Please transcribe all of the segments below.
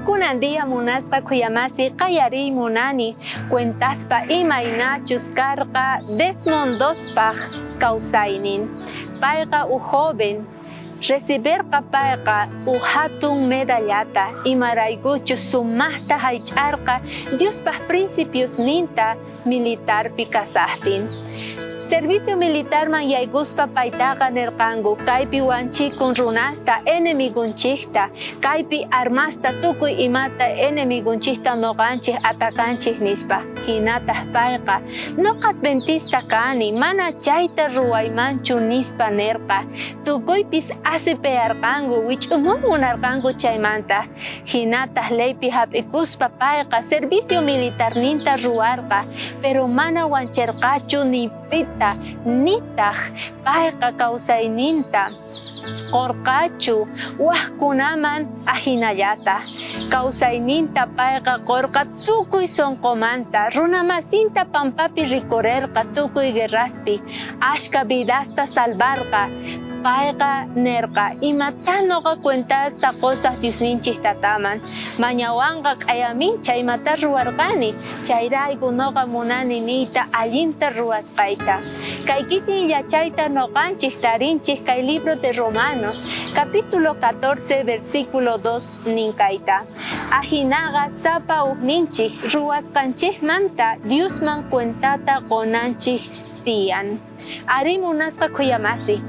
Kunandia munasqa kuyamasi qayari munani cuentaspa imayna chuskarqa desmondospaq kawsaynin. Payqa joven recibirqa payqa hatun medallata imaraykuchu sumaqta haych'arqa Diospaq principios ninta militarpi kasaqtin. Servicio militar man yaykuspa paytaqa nirqanku kaypi wanchikun runasta enemigunchikta kaypi armasta tukuy imata enemigunchikta noqanchik atakanchik nispa hinataq payqa noqa Adventista kani mana chayta ruwaymanchu nispa nirqa tukuypis asipayarqanku wich'umuy munarqanku chaymanta hinataq leypi hap'ikuspa payqa servicio militar ninta ruwarqa pero mana wancharqachu ni nitaq payqa kawsayninta qorqachu waqkunaman ajinallata kawsayninta payqa qorqa tukuy sonqomanta runamasinta pampapi rikurerqa tukuy guerraspi ashka vidasta salvarqa payqa nerqa imata noqa cuentasta cosas Diosninchik tataman mañawanqa k'ayamin chaymata ruwarqani chayrayku noqa munani niyta allinta ruwasqayta kay kikin yachayta noqanchik tarinchik kay libro de Romanos capítulo 14 versículo 2 ninkayta ajinaqa sapa uhninchik ruwasqanchikmanta Diosman cuentata qonanchik tiyan. Ari munasqa kuyamasi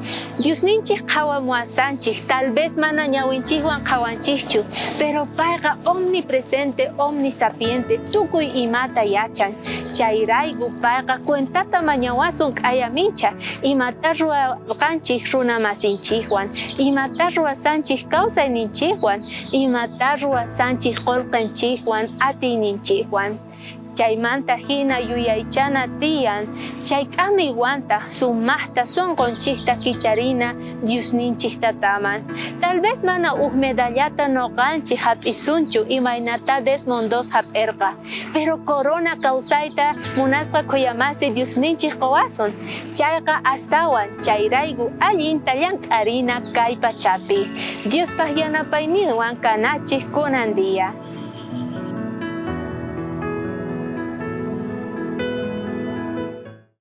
Diosninchik qhawamuasanchik tal vez mana ñawinchikwan qhawanchikchu pero payqa omnipresente omnisapiente tukuy imata yachan chayrayku payqa cuentata mañawasun k'ayamincha imata ruwarqanchik runamasinchikwan imata ruwasanchik kawsayninchikwan imata ruwasanchik qolqanchikwan atiyninchikwan chaymanta hina yuyaychana tiyan chayk'amiwanta sumaqta sonqonchikta kicharina Diosninchik tataman tal vez mana medallata noqanchik hap'isunchu imaynata desmondos hap'irqa pero corona kawsayta munasqa kuyamasi Diosninchik qawasun chayqa astawan chayrayku allinta llank'arina kay pachapi Diospaq yanapayninwan kanachik kunandia.